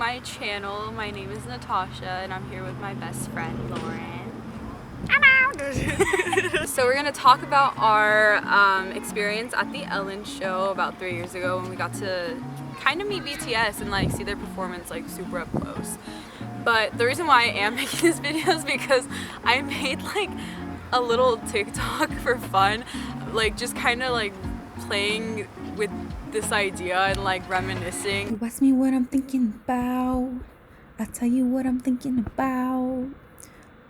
my channel. My name is Natasha and I'm here with my best friend Lauren. So we're gonna talk about our experience at the Ellen show about 3 years ago when we got to kind of meet BTS and like see their performance like super up close. But the reason why I am making this video is because I made like a little TikTok for fun, like just kind of like playing with this idea and like reminiscing. You ask me what I'm thinking about, I'll tell you what I'm thinking about.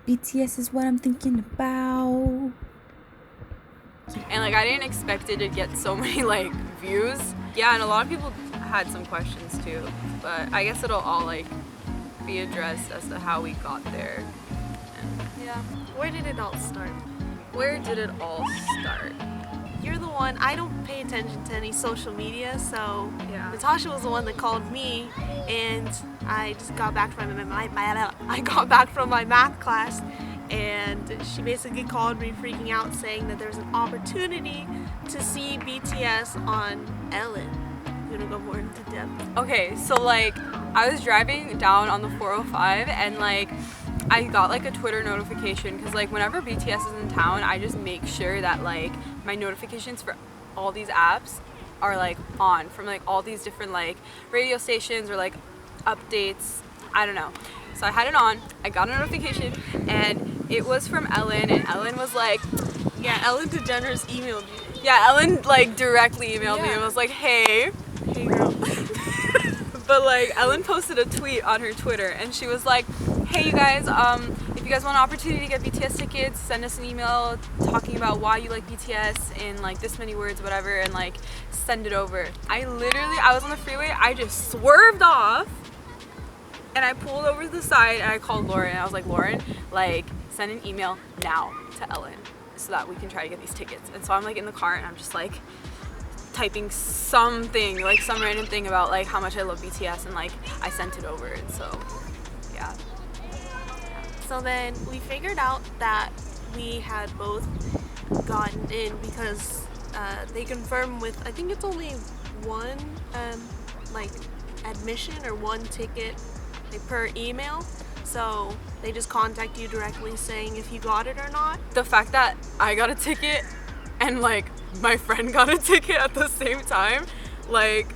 BTS is what I'm thinking about. And like I didn't expect it to get so many like views. Yeah, and a lot of people had some questions too, but I guess it'll all like be addressed as to how we got there. And yeah. Where did it all start? Where did it all start? You're the one, I don't pay attention to any social media, so Yeah. Natasha was the one that called me, and I just got back from my math class, and she basically called me freaking out saying that there was an opportunity to see BTS on Ellen. You wanna go more into depth? Okay, so like I was driving down on the 405 and like I got like a Twitter notification because like whenever BTS is in town, I just make sure that like my notifications for all these apps are like on from like all these different like radio stations or like updates. I don't know. So I had it on, I got a notification and it was from Ellen, and Ellen was like, Yeah, Ellen DeGeneres emailed you. yeah, Ellen like directly emailed me Yeah. and was like, hey. Hey girl. But like Ellen posted a tweet on her Twitter and she was like, hey you guys, if you guys want an opportunity to get BTS tickets, send us an email talking about why you like BTS in like this many words, whatever, and like send it over. I was on the freeway, I just swerved off and I pulled over to the side and I called Lauren and I was like, Lauren, like send an email now to Ellen so that we can try to get these tickets. And so I'm like in the car and I'm just like typing something, like some random thing about like how much I love BTS, and like I sent it over, and so yeah. So then we figured out that we had both gotten in because they confirmed with, I think it's only one like admission or one ticket like, per email. So they just contact you directly saying if you got it or not. The fact that I got a ticket and like my friend got a ticket at the same time, like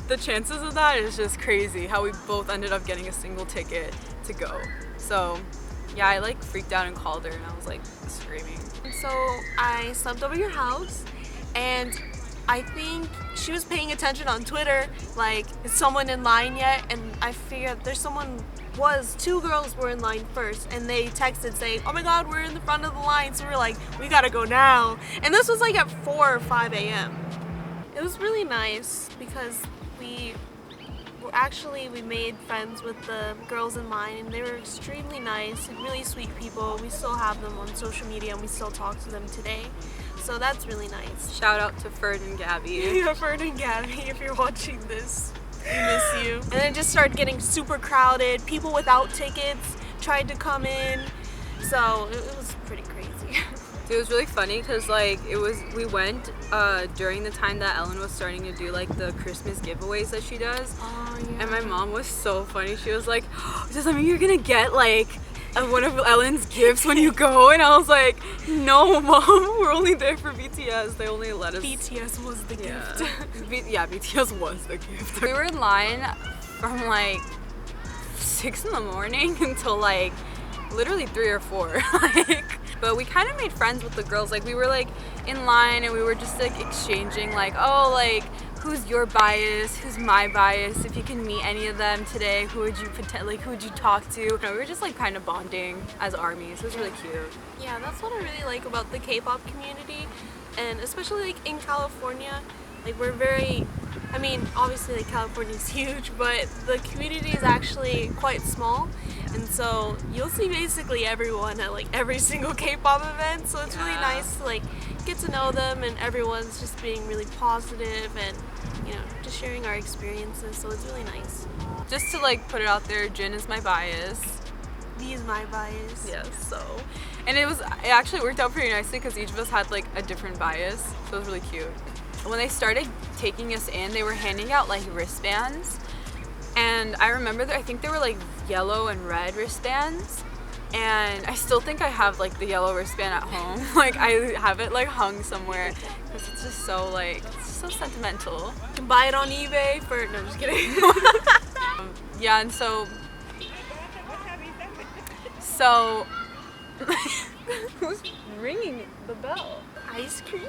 the chances of that is just crazy, how we both ended up getting a single ticket to go. So yeah, I like freaked out and called her and I was like screaming. So I slept over your house, and I think she was paying attention on Twitter, like, is someone in line yet? And I figured two girls were in line first, and they texted saying, oh my god, we're in the front of the line. So we're like, we gotta go now. And this was like at 4 or 5 a.m. It was really nice because we made friends with the girls in line, and they were extremely nice and really sweet people. We still have them on social media and we still talk to them today. So that's really nice. Shout out to Ferd and Gabby. Yeah, Ferd and Gabby, if you're watching this, we miss you. And then it just started getting super crowded. People without tickets tried to come in. So it was pretty crazy. It was really funny because like we went during the time that Ellen was starting to do like the Christmas giveaways that she does. Oh, yeah. And my mom was so funny. She was like, does that mean you're gonna get like one of Ellen's gifts when you go? And I was like, no mom, we're only there for BTS. They only let us. BTS was the Yeah. gift. Yeah, BTS was the gift. We were in line from like 6 in the morning until like literally 3 or 4. Like, but we kind of made friends with the girls. Like we were like in line and we were just like exchanging like, oh, like who's your bias, who's my bias, if you can meet any of them today, who would you talk to? You know, we were just like kind of bonding as armies. It was really cute. Yeah, that's what I really like about the K-pop community, and especially like in California, like we're very, I mean, obviously like California is huge, but the community is actually quite small, and so you'll see basically everyone at like every single K-pop event. So it's really nice to like get to know them, and everyone's just being really positive and, you know, just sharing our experiences. So it's really nice. Just to like put it out there, Jin is my bias. B is my bias. Yes, so. And it actually worked out pretty nicely because each of us had like a different bias. So it was really cute. When they started taking us in, they were handing out like wristbands And I remember that I think there were like yellow and red wristbands. And I still think I have like the yellow wristband at home. Like I have it like hung somewhere because it's just so like, it's just so sentimental. You can buy it on eBay for, no, just kidding. Yeah, and so who's ringing the bell? Ice cream.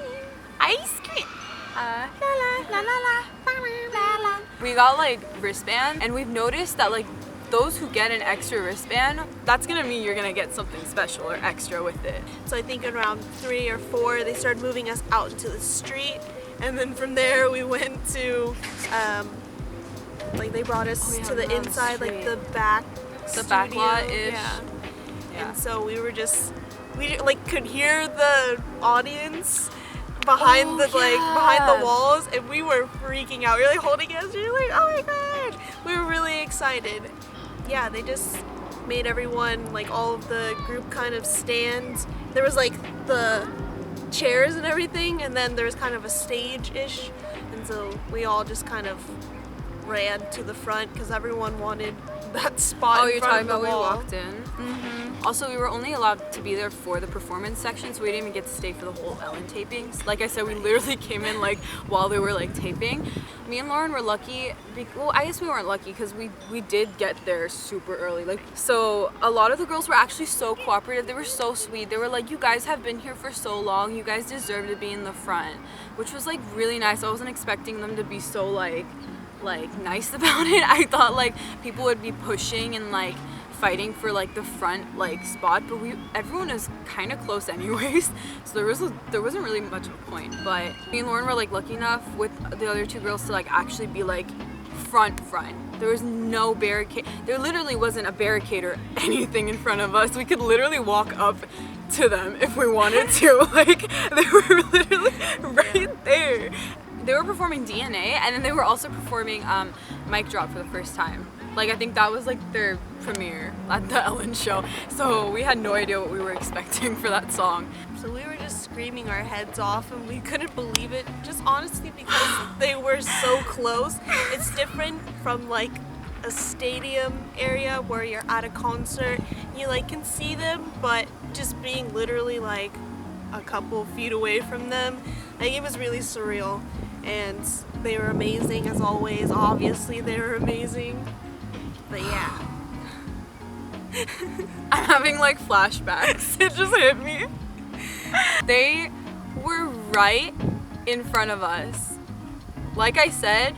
Ice cream. La la la la la la la. We got like wristband, and we've noticed that like those who get an extra wristband, that's gonna mean you're gonna get something special or extra with it. So I think around 3 or 4, they started moving us out into the street, and then from there we went to, like they brought us to the inside, like the back. The back lot-ish. Yeah. Yeah. And so we like could hear the audience behind behind the walls, and we were freaking out. We were like holding hands. We were like, oh my god! We were really excited. Yeah, they just made everyone, like all of the group, kind of stand. There was like the chairs and everything, and then there was kind of a stage-ish, and so we all just kind of ran to the front because everyone wanted that spot. Oh, in you're front talking of the about when we wall. walked in? Mm-hmm. Also, we were only allowed to be there for the performance section, so we didn't even get to stay for the whole Ellen tapings. Like I said, we literally came in like while they were like taping. Me and Lauren were lucky. Well, I guess we weren't lucky because we did get there super early. Like, so a lot of the girls were actually so cooperative. They were so sweet. They were like, you guys have been here for so long. You guys deserve to be in the front, which was like really nice. I wasn't expecting them to be so like nice about it. I thought like people would be pushing and like fighting for like the front like spot, but everyone is kind of close anyways, so there wasn't really much of a point. But me and Lauren were like lucky enough with the other two girls to like actually be like front. There was no barricade. There literally wasn't a barricade or anything in front of us. We could literally walk up to them if we wanted to. Like they were literally right there. They were performing DNA, and then they were also performing Mic Drop for the first time. Like I think that was like their premiere at the Ellen show. So we had no idea what we were expecting for that song. So we were just screaming our heads off, and we couldn't believe it, just honestly because they were so close. It's different from like a stadium area where you're at a concert, you like can see them, but just being literally like a couple feet away from them, like it was really surreal. And they were amazing as always. Obviously they were amazing, but yeah. I'm having like flashbacks. It just hit me. They were right in front of us. Like I said,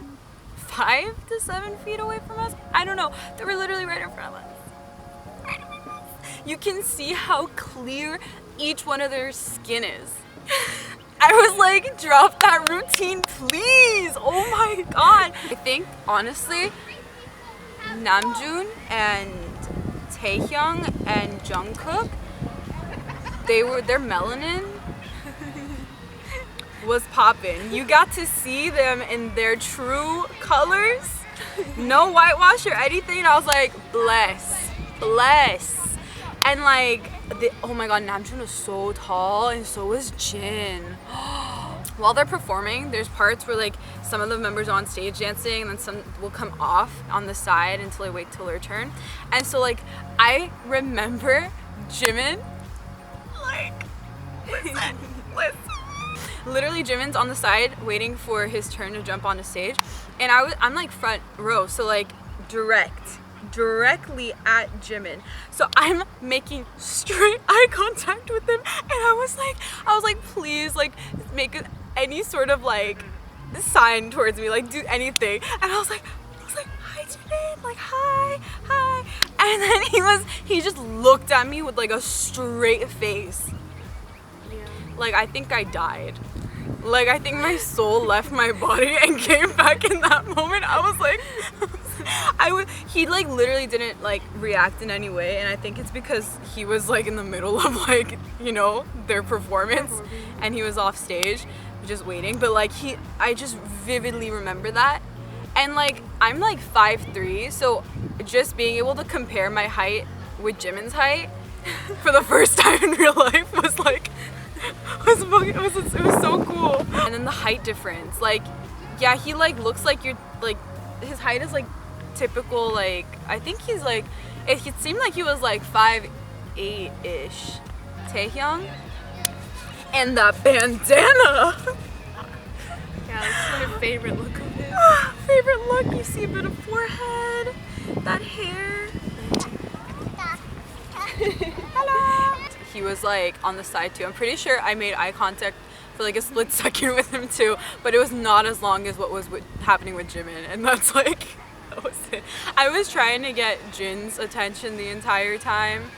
5 to 7 feet away from us. I don't know. They were literally right in front of us. You can see how clear each one of their skin is. I was like, drop that routine, please. Oh my god. I think, honestly, Namjoon and Taehyung and Jungkook, their melanin was popping. You got to see them in their true colors. No whitewash or anything. I was like, bless. And like, oh my god, Namjoon was so tall, and so was Jin. While they're performing, there's parts where like some of the members are on stage dancing, and then some will come off on the side until they wait till their turn. And so like, I remember Jimin, like, listen. Literally, Jimin's on the side waiting for his turn to jump on the stage, and I'm like front row, so like directly at Jimin. So I'm making straight eye contact with him, and I was like, please, like, make any sort of like sign towards me, like do anything. And I was like, hi Jimin, like hi. And then he just looked at me with like a straight face. Yeah. Like I think I died. Like I think my soul left my body and came back in that moment. I was like, he like literally didn't like react in any way, and I think it's because he was like in the middle of like, you know, their performance, and he was off stage just waiting. But like I just vividly remember that. And like I'm like 5'3", so just being able to compare my height with Jimin's height for the first time in real life was like it was so cool. And then the height difference, like, yeah, he like looks like you're like, his height is like typical, like, I think he's like, it seemed like he was like 5'8"-ish. Taehyung. And that bandana. Yeah, that's my favorite look of his. Favorite look, you see a bit of forehead, that hair. Hello. He was like on the side too. I'm pretty sure I made eye contact for like a split second with him too, but it was not as long as what was happening with Jimin, and that's like, that was it. I was trying to get Jin's attention the entire time.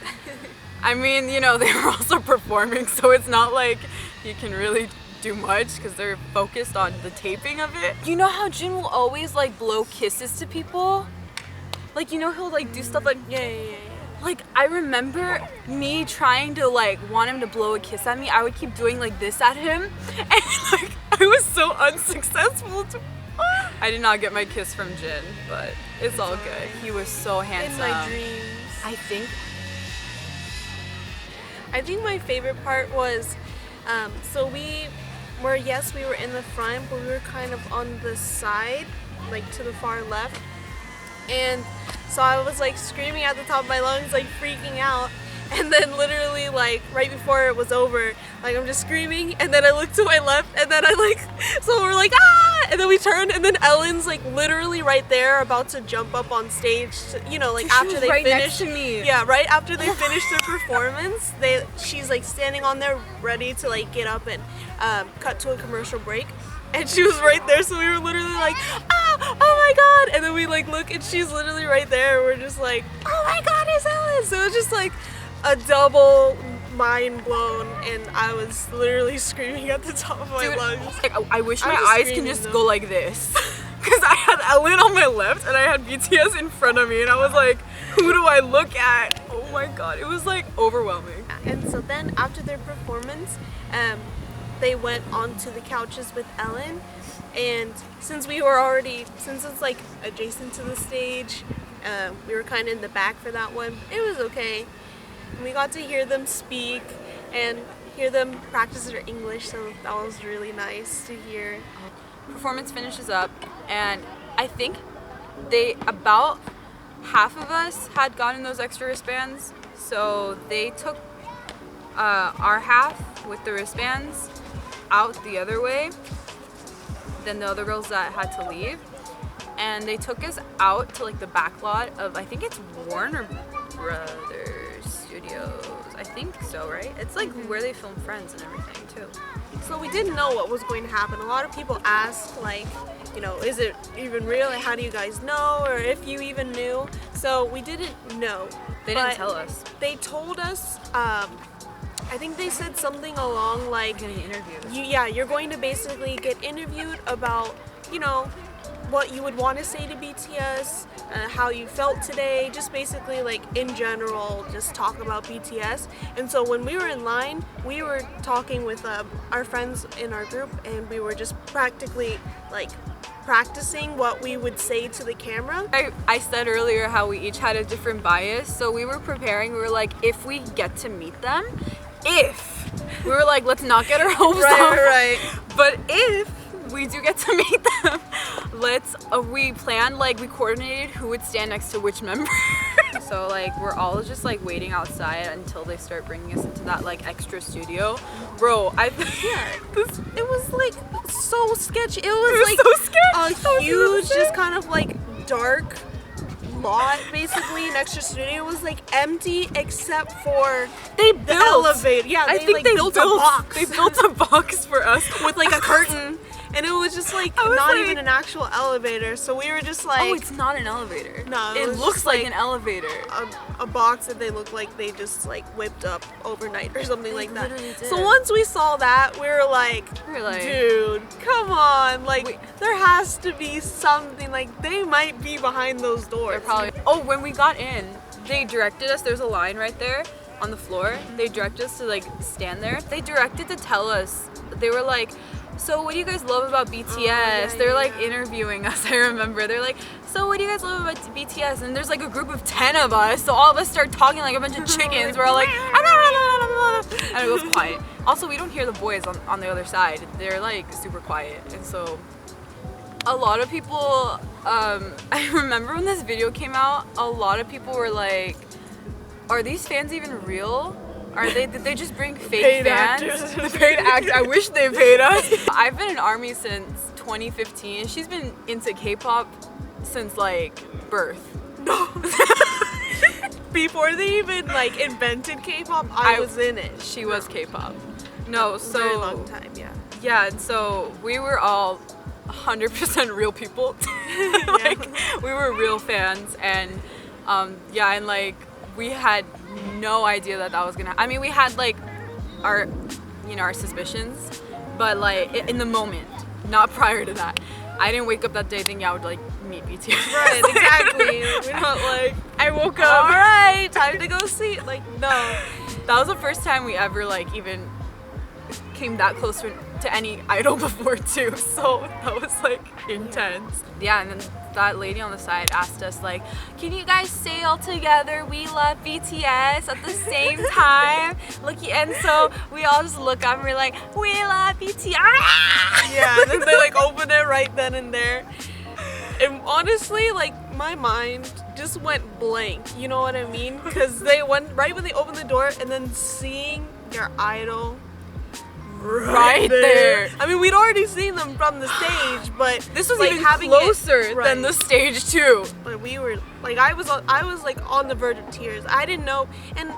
I mean, you know, they were also performing, so it's not like you can really do much because they're focused on the taping of it. You know how Jin will always like blow kisses to people? Like, you know, he'll like do stuff like, yeah. Like, I remember me trying to like want him to blow a kiss at me. I would keep doing like this at him, and like I was so unsuccessful. I did not get my kiss from Jin, but it's all good. He was so handsome. In my dreams. I think my favorite part was, so we were in the front, but we were kind of on the side, like to the far left. And so I was like screaming at the top of my lungs, like freaking out. And then literally like right before it was over, like I'm just screaming, and then I look to my left, and then I like, so we're like, ah! And then we turn, and then Ellen's like literally right there about to jump up on stage, to, you know, like after they finish. Next to me. Yeah, right after they finish their performance, she's like standing on there ready to like get up and cut to a commercial break. And she was right there, so we were literally like, oh my god! And then we like look, and she's literally right there. We're just like, oh my god, it's Ellen! So it was just like a double mind blown, and I was literally screaming at the top of my lungs. Like, I wish my eyes can just go like this. Because I had Ellen on my left, and I had BTS in front of me, and I was like, who do I look at? Oh my god, it was like overwhelming. And so then after their performance, they went onto the couches with Ellen, and since it's like adjacent to the stage, we were kind of in the back for that one. It was okay. And we got to hear them speak and hear them practice their English, so that was really nice to hear. Performance finishes up, and I think about half of us had gotten those extra wristbands, so they took our half with the wristbands out the other way than the other girls that had to leave, and they took us out to like the back lot of, I think it's Warner Brothers Studios, I think so, right? It's like where they film Friends and everything too. So we didn't know what was going to happen. A lot of people asked, like, you know, is it even real? Like, how do you guys know? Or if you even knew. So we didn't know. They didn't tell us. They told us, I think they said something along like, getting interviewed. You're going to basically get interviewed about, you know, what you would want to say to BTS, how you felt today, just basically like in general, just talk about BTS. And so when we were in line, we were talking with our friends in our group, and we were just practically like practicing what we would say to the camera. I said earlier how we each had a different bias, so we were preparing. We were like, if we get to meet them, we were like, let's not get our hopes up. Right. But if we do get to meet them, we planned, like, we coordinated who would stand next to which member. So like we're all just like waiting outside until they start bringing us into that like extra studio. Bro, it was like so sketchy. It was like so sketchy. A huge, just kind of like dark lot, basically. An extra studio was like empty except for the elevator. Yeah, I think they built a box. They built a box for us with like a curtain. And it was just like not even an actual elevator, so we were just like, oh, it's not an elevator. No, it looks like an elevator. A box that they look like they just like whipped up overnight or something like that. Did. So once we saw that, we were like, dude, come on, like there has to be something. Like they might be behind those doors. They're probably. Oh, when we got in, they directed us. There's a line right there on the floor. They directed us to like stand there. They directed to tell us. They were like, so what do you guys love about BTS? They're like interviewing us, I remember. They're like, so what do you guys love about BTS? And there's like a group of 10 of us, so all of us start talking like a bunch of chickens. We're all like, and it goes quiet. Also, we don't hear the boys on the other side. They're like super quiet. And so a lot of people, I remember when this video came out, a lot of people were like, are these fans even real? Did they just bring fake Paid fans? actors. The paid actors. I wish they paid us. I've been in ARMY since 2015. She's been into K-pop since like birth. No. Before they even like invented K-pop, I was in it. She was K-pop. No, so very long time, yeah. Yeah, and so we were all 100% real people. Like we were real fans, and yeah, and like we had no idea that was gonna. I mean, we had like our, our suspicions, but like in the moment, not prior to that. I didn't wake up that day thinking I would like meet BTS. Right, exactly. We're not like, I woke up. all right, time to go see. Like, no. That was the first time we ever like even came that close to any idol before too. So that was like intense. Yeah, and then that lady on the side asked us like, can you guys say all together, we love BTS at the same time? And so we all just look up and we're like, we love BTS. Yeah, and then they like open it right then and there. And honestly, like my mind just went blank. You know what I mean? Because they went right when they opened the door, and then seeing your idol right there. I mean, we'd already seen them from the stage, but this was like, even having closer than the stage too. But we were like, I was like on the verge of tears. I didn't know, and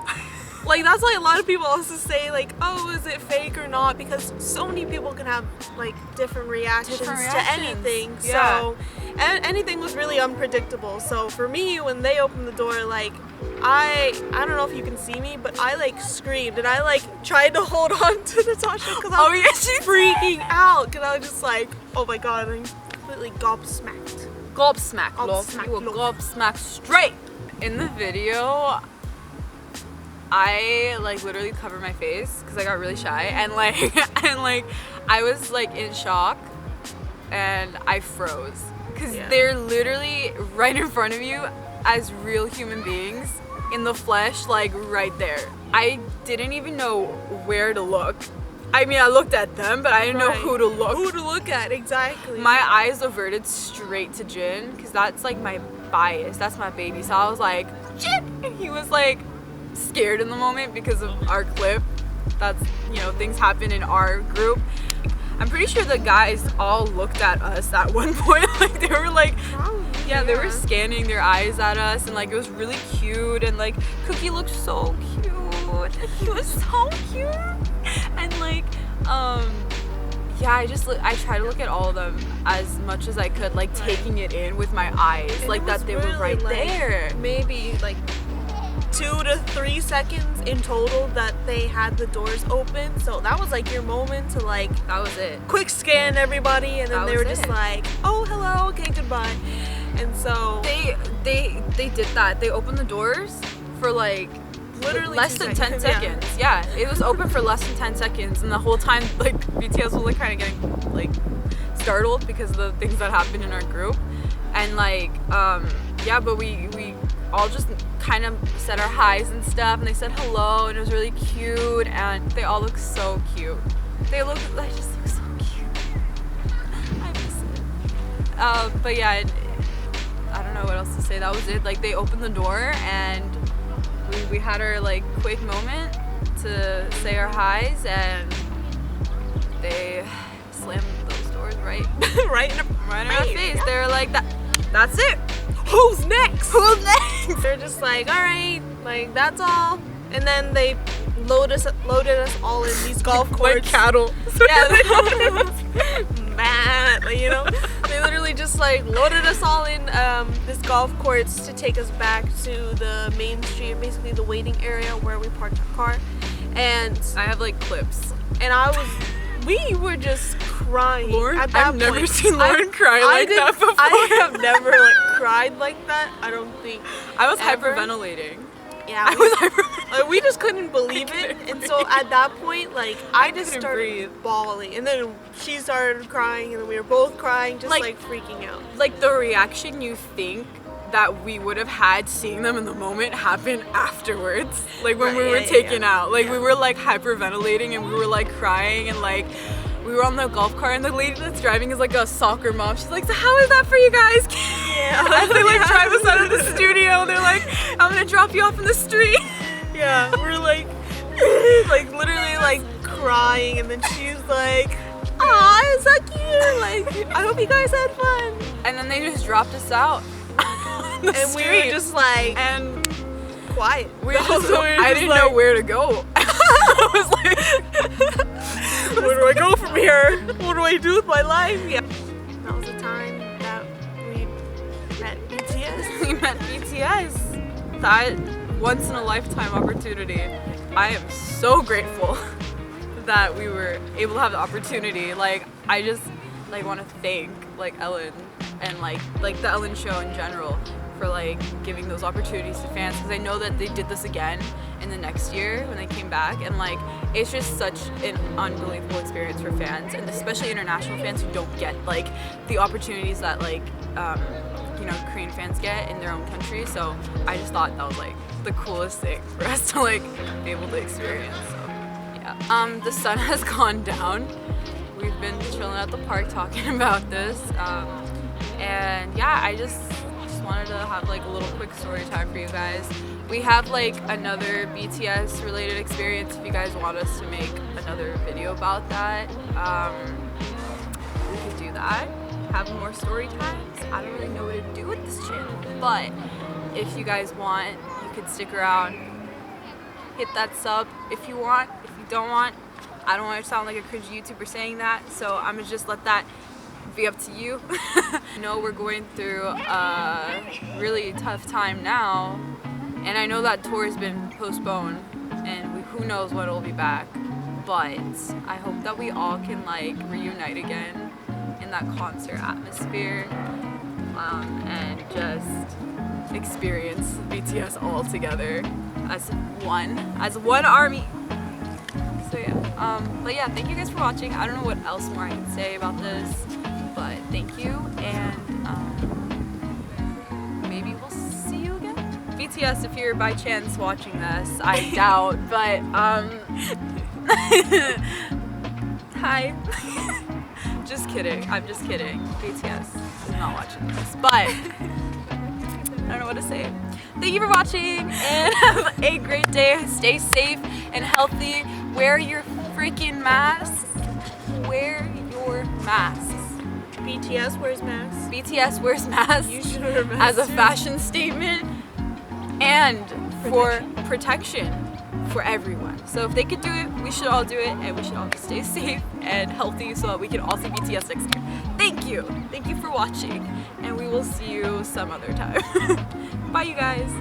like that's why a lot of people also say like, oh, is it fake or not? Because so many people can have like different reactions to anything. Yeah. So anything was really unpredictable. So for me, when they opened the door, like I don't know if you can see me, but I like screamed and I like tried to hold on to Natasha because I was she's freaking out because I was just like, oh my god, I'm completely gobsmacked. Gobsmacked, love. You were gobsmacked straight. In the video, I like literally covered my face because I got really shy and like I was like in shock and I froze because they're literally right in front of you as real human beings in the flesh, like right there. I didn't even know where to look. I mean, I looked at them, but I didn't know who to look. Who to look at, exactly. My eyes averted straight to Jin because that's like my bias. That's my baby. So I was like, Jin! And he was like scared in the moment because of our clip. That's, things happen in our group. I'm pretty sure the guys all looked at us at one point. Like they were like, they were scanning their eyes at us, and like it was really cute, and like Cookie looked so cute. He was so cute, and like I try to look at all of them as much as I could, like taking it in with my eyes, and like that they were right there. Maybe like 2 to 3 seconds in total that they had the doors open, so that was like your moment to like, that was it, quick scan everybody, and then they were just like, oh hello, okay, goodbye. And so they did that. They opened the doors for like literally less than 10 seconds. Yeah, it was open for less than 10 seconds, and the whole time like BTS was like kind of getting like startled because of the things that happened in our group, and like but we all just kind of said our highs and stuff, and they said hello, and it was really cute, and they all look so cute. They just look so cute. I miss it. But yeah, I don't know what else to say. That was it. Like they opened the door, and we had our like quick moment to say our highs, and they slammed those doors right in our face. They were like, that's it. Who's next? Who's next? They're just like, all right, like that's all. And then they loaded us all in these golf courts. Like cattle. Yeah, mad. Like, they literally just like loaded us all in this golf courts to take us back to the main street, basically the waiting area where we parked our car. And I have like clips. And we were just crying. At that I've never point. seen Lauryn cry like that before. I have never like cried like that. I don't think. I was ever. hyperventilating. Yeah, I was hyperventilating. We just couldn't believe it, and so at that point, like I just couldn't started breathe. bawling, and then she started crying, and then we were both crying, just like freaking out. Like the reaction you think that we would have had seeing them in the moment happened afterwards, like when we were taken out. Like we were like hyperventilating, and we were like crying, and like we were on the golf cart and the lady that's driving is like a soccer mom. She's like, so how is that for you guys? Yeah. As they like drive us out of the studio, they're like, I'm gonna drop you off in the street. Yeah, we're like literally like crying, and then she's like, "Aw, it's so cute! Like, I hope you guys had fun." And then they just dropped us out on the And street. we were just like and quiet. we were just, I didn't know where to go. I was like, where do I go from here? What do I do with my life? Yeah. That was the time that we met BTS. we met BTS. That once in a lifetime opportunity. I am so grateful that we were able to have the opportunity. Like, I just like want to thank like Ellen and like the Ellen show in general for like giving those opportunities to fans, because I know that they did this again in the next year when they came back, and like it's just such an unbelievable experience for fans, and especially international fans who don't get like the opportunities that like you know, Korean fans get in their own country. So I just thought that was like the coolest thing for us to like be able to experience. So yeah. The sun has gone down. We've been chilling at the park talking about this. And yeah, I just wanted to have like a little quick story time for you guys. We have like another BTS related experience if you guys want us to make another video about that. We could do that. Have more story times. I don't really know what to do with this channel, but if you guys want, you could stick around, hit that sub if you want. If you don't want, I don't want to sound like a cringy YouTuber saying that, so I'm gonna just let that be up to you. I know we're going through a really tough time now, and I know that tour has been postponed, and who knows when it'll be back, but I hope that we all can like reunite again in that concert atmosphere, and just experience BTS all together as one army. So yeah, but yeah, thank you guys for watching. I don't know what else more I can say about this, but thank you, and maybe we'll see you again. BTS, if you're by chance watching this, I doubt, but hi. Just kidding. I'm just kidding. BTS is not watching this, but I don't know what to say. Thank you for watching, and have a great day. Stay safe and healthy. Wear your freaking masks. Wear your masks. BTS wears masks. BTS wears masks. You should wear masks as a fashion statement and for protection for everyone. So if they could do it, we should all do it, and we should all just stay safe and healthy so that we can all see BTS next year. Thank you. Thank you for watching, and we will see you some other time. Bye, you guys.